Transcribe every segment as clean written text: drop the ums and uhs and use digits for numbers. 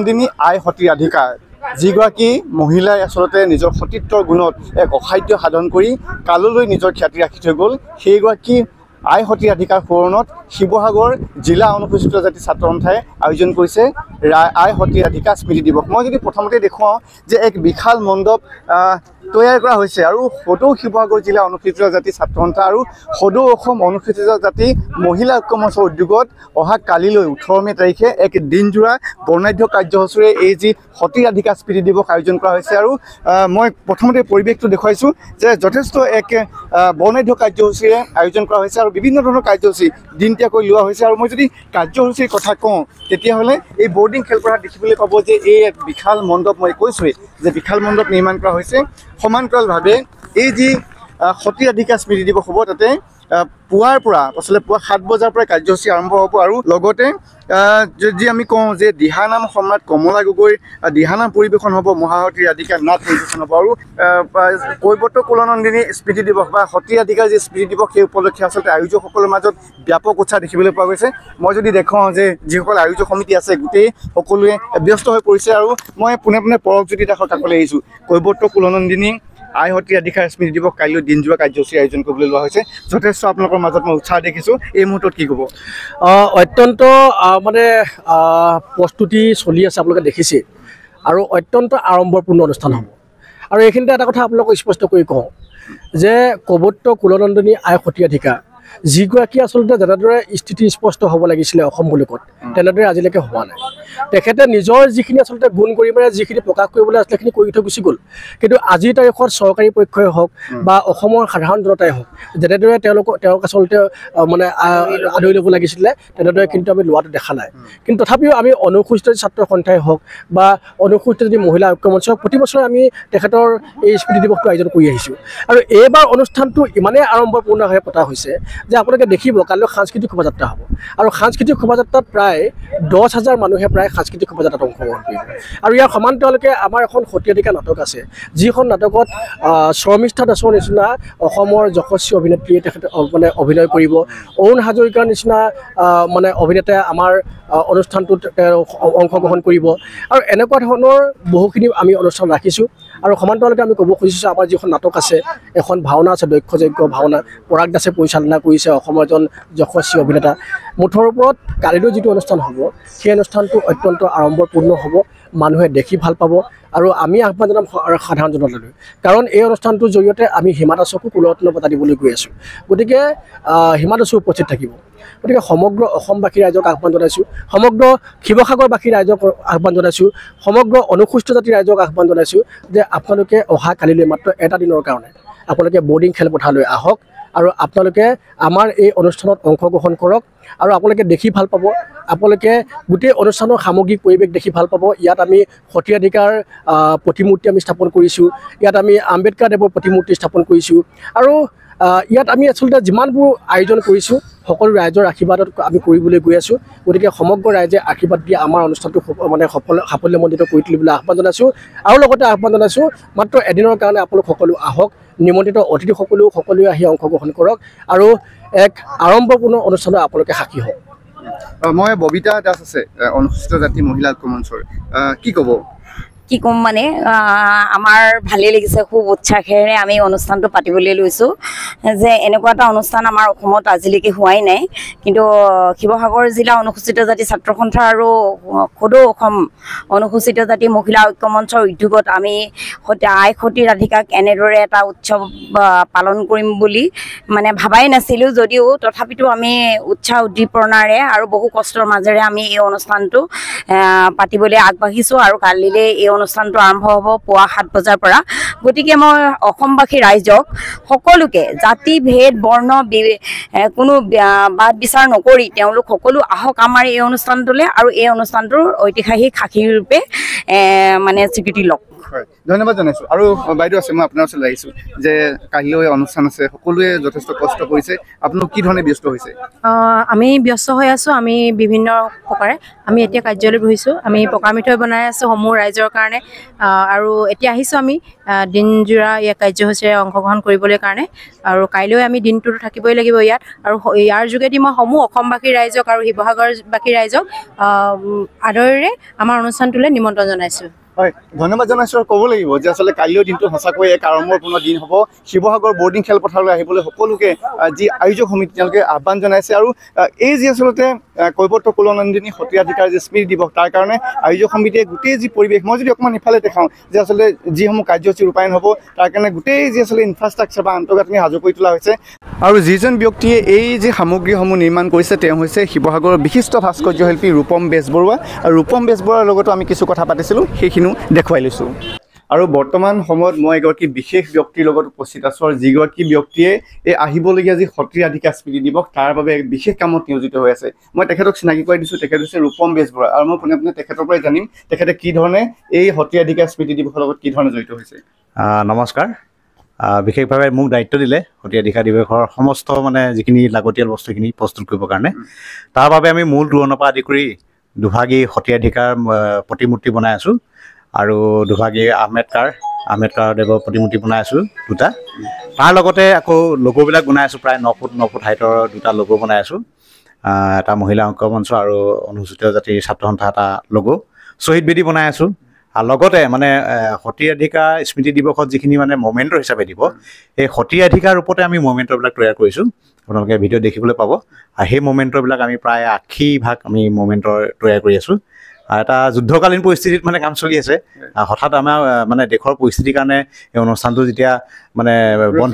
দিনী আই সতীৰ অধিকাৰ যিগৰাকী মহিলাই আচলতে নিজৰ সতীত্বৰ গুণত এক অসাধ্য সাধন কৰি কাললৈ নিজৰ খ্যাতি ৰাখি থৈ গ'ল সেইগৰাকী আই সতীৰ অধিকাৰ সোঁৱৰণত শিৱসাগৰ জিলা অনুসূচিত জাতি ছাত্ৰ সন্থাই আয়োজন কৰিছে আই সতীৰ অধিকাৰ স্মৃতি দিৱস। মই যদি প্ৰথমতে দেখুৱাওঁ যে এক বিশাল মণ্ডপ তৈয়াৰ কৰা হৈছে আৰু সদৌ শিৱসাগৰ জিলা অনুসূচিত জাতি ছাত্ৰ সন্থা আৰু সদৌ অসম অনুসূচিত জাতি মহিলা ঐক্য মঞ্চৰ উদ্যোগত অহা কালিলৈ 18 মে তাৰিখে এক দিনজোৰা বৰ্ণাঢ্য কাৰ্যসূচীৰে এই যি সতীৰ অধিকাৰ স্মৃতি দিৱস আয়োজন কৰা হৈছে। আৰু মই প্ৰথমতে পৰিৱেশটো দেখুৱাইছোঁ যে যথেষ্ট এক বৰ্ণাঢ্য কাৰ্যসূচীৰে আয়োজন কৰা হৈছে আৰু বিভিন্ন ধৰণৰ কাৰ্যসূচী দিনতীয়াকৈ লোৱা হৈছে। আৰু মই যদি কাৰ্যসূচীৰ কথা কওঁ তেতিয়াহ'লে এই বৰ্ডিং খেলপথাৰ দেখিবলৈ পাব যে এই এক বিশাল মণ্ডপ মই কৈছোঁৱেই যে বিশাল মণ্ডপ নিৰ্মাণ কৰা হৈছে। সমান্তৰালভাৱে এই যি সতীৰ অধিকাৰ স্মৃতি দিৱস হ'ব তাতে পুৱাৰ পৰা আচলতে পুৱা 7 বজাৰ পৰা কাৰ্যসূচী আৰম্ভ হ'ব আৰু লগতে যদি আমি কওঁ যে দিহানাম সম্ৰাট কমলা গগৈৰ দিহানাম পৰিৱেশন হ'ব, মহাসতীৰ অধিকাৰ নাট পৰিৱেশন হ'ব আৰু কৈৱৰ্ত কুলনন্দিনী স্মৃতি দিৱস বা সতীৰ অধিকাৰ যি স্মৃতি দিৱস সেই উপলক্ষে আচলতে আয়োজকসকলৰ মাজত ব্যাপক উৎসাহ দেখিবলৈ পোৱা গৈছে। মই যদি দেখুৱাওঁ যে যিসকল আয়োজক সমিতি আছে গোটেই সকলোৱে ব্যস্ত হৈ পৰিছে আৰু মই পোনে পোনে পৰৱজ্যোতি দাসৰ কাষলৈ আহিছোঁ। কৈৱৰ্ত কুলনন্দিনী আই সতীৰ অধিকাৰ স্মৃতি দিৱস কাইলৈ দিনজোৰা কাৰ্যসূচী আয়োজন কৰিবলৈ লোৱা হৈছে। যথেষ্ট আপোনালোকৰ মাজত মই উৎসাহ দেখিছোঁ। এই মুহূৰ্তত কি ক'ব? অত্যন্ত মানে প্ৰস্তুতি চলি আছে, আপোনালোকে দেখিছে আৰু অত্যন্ত আড়ম্বৰপূৰ্ণ অনুষ্ঠান হ'ব। আৰু এইখিনিতে এটা কথা আপোনালোকক স্পষ্ট কৰি কওঁ যে কৈৱৰ্ত কুলনন্দিনী আই সতীৰ অধিকাৰ যিগৰাকী আচলতে যেনেদৰে স্থিতি স্পষ্ট হ'ব লাগিছিলে অসম বুলিকত তেনেদৰে আজিলৈকে হোৱা নাই। তেখেতে নিজৰ যিখিনি আচলতে গুণ কৰি মানে যিখিনি প্ৰকাশ কৰিবলৈ আছিলে সেইখিনি কৰি থৈ গুচি গ'ল। কিন্তু আজিৰ তাৰিখত চৰকাৰী পক্ষই হওক বা অসমৰ সাধাৰণ জনতাই হওক যেনেদৰে তেওঁক আচলতে মানে আদৰি ল'ব লাগিছিলে তেনেদৰে কিন্তু আমি লোৱাটো দেখা নাই। কিন্তু তথাপিও আমি অনুসূচিত ছাত্ৰ সন্থাই হওক বা অনুসূচিত যদি মহিলা ঐক্য মঞ্চ হওক প্ৰতি বছৰে আমি তেখেতৰ এই স্মৃতি দিৱসটো আয়োজন কৰি আহিছোঁ। আৰু এইবাৰ অনুষ্ঠানটো ইমানেই আড়ম্বৰপূৰ্ণভাৱে পতা হৈছে যে আপোনালোকে দেখিব কাইলৈ সাংস্কৃতিক শোভাযাত্ৰা হ'ব আৰু সাংস্কৃতিক শোভাযাত্ৰাত প্ৰায় 10,000 মানুহে প্ৰায় সাংস্কৃতিক শোভাযাত্ৰাত অংশগ্ৰহণ কৰিব। আৰু ইয়াৰ সমান্তৰালকৈ আমাৰ এখন সতীৰ অধিকাৰ নাটক আছে, যিখন নাটকত শৰ্মিষ্ঠা দাসৰ নিচিনা অসমৰ যশস্বী অভিনেত্ৰীয়ে তেখেতে মানে অভিনয় কৰিব। অৰুণ হাজৰিকাৰ নিচিনা মানে অভিনেতাই আমাৰ অনুষ্ঠানটোত অংশগ্ৰহণ কৰিব। আৰু এনেকুৱা ধৰণৰ বহুখিনি আমি অনুষ্ঠান ৰাখিছোঁ। আৰু সমান্তৰালকৈ আমি ক'ব খুজিছোঁ আমাৰ যিখন নাটক আছে, এখন ভাওনা আছে দক্ষযজ্ঞ ভাওনা, পৰাগ দাসে পৰিচালনা কৰিছে, অসমৰ এজন যশস্বী অভিনেতা। মুঠৰ ওপৰত কালিলৈ যিটো অনুষ্ঠান হ'ব সেই অনুষ্ঠানটো অত্যন্ত আড়ম্বৰপূৰ্ণ হ'ব, মানুহে দেখি ভাল পাব। আৰু আমি আহ্বান জনাম সাধাৰণ জনতালৈ, কাৰণ এই অনুষ্ঠানটোৰ জৰিয়তে আমি হিমা দাসকো কুলৰত্ন বঁটা দিবলৈ গৈ আছোঁ। গতিকে হিমা দাসো উপস্থিত থাকিব। গতিকে সমগ্ৰ অসমবাসী ৰাইজক আহ্বান জনাইছোঁ, সমগ্ৰ শিৱসাগৰবাসী ৰাইজক আহ্বান জনাইছোঁ, সমগ্ৰ অনুসূচিত জাতি ৰাইজক আহ্বান জনাইছোঁ যে আপোনালোকে অহা কালিলৈ মাত্ৰ এটা দিনৰ কাৰণে আপোনালোকে বৰ্ডিং খেলপথাৰলৈ আহক আৰু আপোনালোকে আমাৰ এই অনুষ্ঠানত অংশগ্ৰহণ কৰক। আৰু আপোনালোকে দেখি ভাল পাব, আপোনালোকে গোটেই অনুষ্ঠানৰ সামগ্ৰিক পৰিৱেশ দেখি ভাল পাব। ইয়াত আমি সতীৰ অধিকাৰ প্ৰতিমূৰ্তি আমি স্থাপন কৰিছোঁ, ইয়াত আমি আম্বেদকাৰ দেৱৰ প্ৰতিমূৰ্তি স্থাপন কৰিছোঁ। আৰু ইয়াত আমি আচলতে যিমানবোৰ আয়োজন কৰিছোঁ সকলো ৰাইজৰ আশীৰ্বাদত আমি কৰিবলৈ গৈ আছোঁ। গতিকে সমগ্ৰ ৰাইজে আশীৰ্বাদ দি আমাৰ অনুষ্ঠানটো মানে সাফল্যমণ্ডিত কৰি তুলিবলৈ আহ্বান জনাইছোঁ। আৰু লগতে আহ্বান জনাইছোঁ মাত্ৰ এদিনৰ কাৰণে আপোনালোক সকলো আহক, নিমন্ত্ৰিত সকলোৱে আহি অংশগ্ৰহণ কৰক আৰু এক আড়ম্বৰপূৰ্ণ অনুষ্ঠানৰ আপোনালোকে সাক্ষী হওক। মই ববিতা দাস আছে অনুসূচিত জাতি মহিলা ঐক্য মঞ্চৰ, কি ক'ব? কি ক'ম মানে আমাৰ ভালেই লাগিছে, খুব উৎসাহেৰে আমি অনুষ্ঠানটো পাতিবলৈ লৈছোঁ যে এনেকুৱা এটা অনুষ্ঠান আমাৰ অসমত আজিলৈকে হোৱাই নাই। কিন্তু শিৱসাগৰ জিলা অনুসূচিত জাতি ছাত্ৰ সন্থা আৰু সদৌ অসম অনুসূচিত জাতি মহিলা ঐক্য মঞ্চৰ উদ্যোগত আমি আই সতীৰ অধিকাৰক এনেদৰে এটা উৎসৱ পালন কৰিম বুলি মানে ভাবাই নাছিলোঁ। যদিও তথাপিতো আমি উৎসাহ উদ্দীপনাৰে আৰু বহু কষ্টৰ মাজেৰে আমি এই অনুষ্ঠানটো পাতিবলৈ আগবাঢ়িছোঁ। আৰু কালিলৈ এই অনুষ্ঠানটো আৰম্ভ হ'ব পুৱা 7 বজাৰ পৰা। গতিকে মই অসমবাসী ৰাইজক সকলোকে জাতি ভেদ বৰ্ণ কোনো বাদ বিচাৰ নকৰি তেওঁলোক সকলো আহক আমাৰ এই অনুষ্ঠানটোলৈ আৰু এই অনুষ্ঠানটোৰ ঐতিহাসিক সাক্ষী ৰূপে মানে স্বীকৃতি লওক। ধন্যবাদ জনাইছোঁ। আৰু বাইদেউ আছে, মই আপোনাৰ ওচৰলৈ আহিছোঁ যে কাইলৈ অনুষ্ঠান আছে, সকলোৱে যথেষ্ট কষ্ট কৰিছে, আপোনালোক কি ধৰণে ব্যস্ত হৈছে? আমি ব্যস্ত হৈ আছোঁ, আমি বিভিন্ন প্ৰকাৰে আমি এতিয়া কাৰ্যালয়ত বহিছোঁ। আমি পকা মিঠৈ বনাই আছোঁ সমূহ ৰাইজৰ কাৰণে, আৰু এতিয়া আহিছোঁ আমি দিনজোৰা ইয়াত কাৰ্যসূচীৰে অংশগ্ৰহণ কৰিবলৈ কাৰণে, আৰু কাইলৈ আমি দিনটোতো থাকিবই লাগিব ইয়াত। আৰু ইয়াৰ যোগেদি মই সমূহ অসমবাসী ৰাইজক আৰু শিৱসাগৰবাসী ৰাইজক আদৰেৰে আমাৰ অনুষ্ঠানটোলৈ নিমন্ত্ৰণ জনাইছোঁ। হয়, ধন্যবাদ জনাইছোঁ। ক'ব লাগিব যে আচলতে কাইলৈৰ দিনটো সঁচাকৈ এক আড়ম্বৰপূৰ্ণ দিন হ'ব। শিৱসাগৰ বৰ্ডিং খেলপথাৰলৈ আহিবলৈ সকলোকে যি আয়োজক সমিতি তেওঁলোকে আহ্বান জনাইছে। আৰু এই যি আচলতে কৈৱৰ্ত কুলনন্দিনী সত্ৰাধিকাৰ যি স্মৃতি দিৱস, তাৰ কাৰণে আয়োজক সমিতিয়ে গোটেই যি পৰিৱেশ, মই যদি অকণমান ইফালে দেখাওঁ যে আচলতে যিসমূহ কাৰ্যসূচী ৰূপায়ণ হ'ব তাৰ কাৰণে গোটেই যি আচলতে ইনফ্ৰাষ্ট্ৰাকচাৰ বা আন্তঃগাঁথনি সাজু কৰি তোলা হৈছে। আৰু যিজন ব্যক্তিয়ে এই যি সামগ্ৰীসমূহ নিৰ্মাণ কৰিছে তেওঁ হৈছে শিৱসাগৰৰ বিশিষ্ট ভাস্কৰ্য শিল্পী ৰূপম বেজবৰুৱা। আৰু ৰূপম বেজবৰুৱাৰ লগতো আমি কিছু কথা পাতিছিলোঁ, সেইখিনিও দেখুৱাই লৈছোঁ। আৰু বৰ্তমান সময়ত মই এগৰাকী বিশেষ ব্যক্তিৰ লগত উপস্থিত আছোঁ, আৰু যিগৰাকী ব্যক্তিয়ে এই আহিবলগীয়া যি সত্ৰাধিকাৰ স্মৃতি দিৱস তাৰ বাবে বিশেষ কামত নিয়োজিত হৈ আছে। মই তেখেতক চিনাকি কৰাই দিছোঁ। তেখেত হৈছে ৰূপম বেজবৰুৱা। আৰু মই পোনে পোনে তেখেতৰ পৰাই জানিম তেখেতে কি ধৰণে এই সত্ৰাধিকাৰ স্মৃতি দিৱসৰ লগত কি ধৰণে জড়িত হৈছে। নমস্কাৰ। বিশেষভাৱে মোক দায়িত্ব দিলে সত্ৰাধিকাৰ দিৱসৰ সমস্ত যিখিনি লাগতিয়াল বস্তুখিনি প্ৰস্তুত কৰিবৰ কাৰণে। তাৰ বাবে আমি মূল তোৰণৰ পৰা আদি কৰি দুভাগী সত্ৰাধিকাৰ প্ৰতিমূৰ্তি বনাই আছোঁ, আৰু দুভাগী আম্বেদকাৰ দেৱৰ প্ৰতিমূৰ্তি বনাই আছোঁ দুটা। তাৰ লগতে আকৌ লগোবিলাক বনাই আছোঁ, প্ৰায় 9 ফুট হাইটৰ দুটা লগো বনাই আছোঁ। এটা মহিলা অংকমঞ্চ আৰু অনুসূচিত জাতিৰ ছাত্ৰ সন্থা এটা লগো, শ্বহীদ বেদী বনাই আছোঁ। আৰু লগতে সত্ৰাধিকাৰ স্মৃতি দিৱসত যিখিনি মমেণ্টৰ হিচাপে দিব, এই সত্ৰাধিকাৰ ৰূপতে আমি মমেণ্টৰবিলাক তৈয়াৰ কৰিছোঁ। আপোনালোকে ভিডিঅ' দেখিবলৈ পাব। আৰু সেই মমেণ্টৰবিলাক আমি প্ৰায় 80% আমি মমেণ্টৰ তৈয়াৰ কৰি আছোঁ। এটা যুদ্ধকালীন পৰিস্থিতিত কাম চলি আছে। হঠাৎ আমাৰ দেশৰ পৰিস্থিতিৰ কাৰণে এই অনুষ্ঠানটো যেতিয়া বন্ধ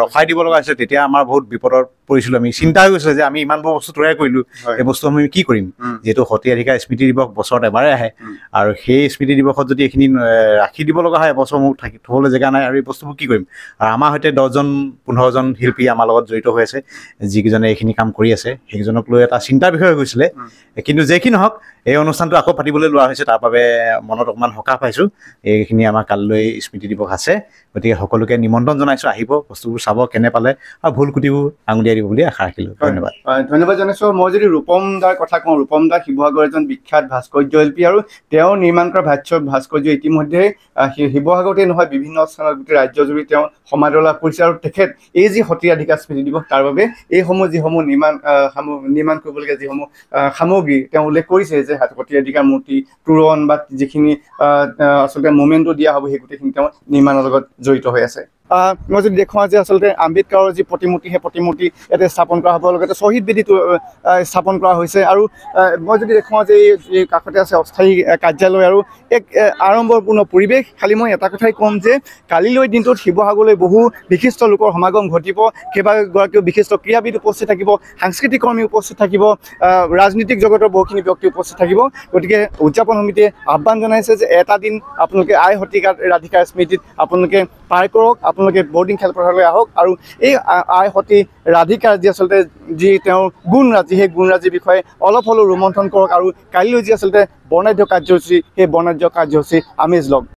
ৰখাই দিব লগা হৈছে, তেতিয়া আমাৰ বহুত বিপদত পৰিছিলোঁ। আমি চিন্তা হৈ গৈছিলে যে আমি ইমানবোৰ বস্তু তৈয়াৰ কৰিলোঁ, এই বস্তু আমি কি কৰিম, যিহেতু সত্ৰাধিকাৰ স্মৃতি দিৱস বছৰত এবাৰে আহে। আৰু সেই স্মৃতি দিৱসত যদি এইখিনি ৰাখি দিব লগা হয়, এবছৰ মোক থ'বলৈ জেগা নাই, আৰু এই বস্তুবোৰ কি কৰিম। আৰু আমাৰ সৈতে 10-15জন শিল্পী আমাৰ লগত জড়িত হৈ আছে, যিকেইজনে এইখিনি কাম কৰি আছে। সেইকেইজনক লৈ এটা চিন্তাৰ বিষয় হৈ গৈছিলে। কিন্তু যেইখিনি নহওক, এই অনুষ্ঠানটো আকৌ পাতিবলৈ লোৱা হৈছে, তাৰ বাবে মনত অকণমান সকাহ পাইছোঁ। এইখিনি আমাৰ কাইলৈ স্মৃতি দিৱস আছে, গতিকে সকলোকে নিমন্ত্ৰণ জনাইছোঁ, আহিব, বস্তুবোৰ চাব কেনে পালে, আৰু ভুল ক্ৰুটিবোৰ আঙুলিয়াই দিব বুলি আশা ৰাখিলোঁ। ধন্যবাদ। ধন্যবাদ জনাইছোঁ। মই যদি ৰূপম দাৰ কথা কওঁ, ৰূপম দা শিৱসাগৰৰ এজন বিখ্যাত ভাস্কৰ্য শিল্পী, আৰু তেওঁ নিৰ্মাণ কৰা ভাস্কৰ্য ইতিমধ্যে শিৱসাগৰতে নহয় বিভিন্ন স্থানত গোটেই ৰাজ্যজুৰি তেওঁ সমাদৰ লাভ কৰিছে। আৰু তেখেত এই যি সত্ৰাধিকাৰ স্মৃতি দিৱস তাৰ বাবে যিসমূহ নিৰ্মাণ কৰিবলগীয়া যিসমূহ সামগ্ৰী তেওঁ উল্লেখ কৰিছে, যে সত্ৰাধিকাৰ মূৰ্তি, তোৰণ বা যিখিনি আচলতে মমেণ্টটো দিয়া হ'ব, সেই গোটেইখিনি তেওঁ নিৰ্মাণৰ লগত জড়িত হৈ আছে। মই যদি দেখুৱাওঁ যে আচলতে আম্বেদকাৰৰ যি প্ৰতিমূৰ্তি, সেই প্ৰতিমূৰ্তি ইয়াতে স্থাপন কৰা হ'ব, লগতে শ্বহীদ বেদীটো স্থাপন কৰা হৈছে। আৰু মই যদি দেখুৱাওঁ যে এই কাষতে আছে অস্থায়ী কাৰ্যালয় আৰু এক আড়ম্বৰপূৰ্ণ পৰিৱেশ। খালি মই এটা কথাই ক'ম যে কালিলৈ দিনটোত শিৱসাগৰলৈ বহু বিশিষ্ট লোকৰ সমাগম ঘটিব। কেইবাগৰাকীও বিশিষ্ট ক্ৰীড়াবিদ উপস্থিত থাকিব, সাংস্কৃতিক কৰ্মী উপস্থিত থাকিব, ৰাজনীতিক জগতৰ বহুখিনি ব্যক্তি উপস্থিত থাকিব। গতিকে উদযাপন সমিতিয়ে আহ্বান জনাইছে যে এটা দিন আপোনালোকে সত্ৰাধিকাৰ স্মৃতিত আপোনালোকে পাৰ কৰক, আপোনালোকে বৰ্ডিং খেলপথাৰলৈ আহক, আৰু এই সত্ৰাধিকাৰ যি আচলতে যি তেওঁৰ গুণৰাজি, সেই গুণৰাজিৰ বিষয়ে অলপ হ'লেও ৰোমন্থন কৰক, আৰু কাইলৈ যি আচলতে বৰ্ণাঢ্য কাৰ্যসূচী, সেই বৰ্ণাঢ্য কাৰ্যসূচী আমেজ লওক।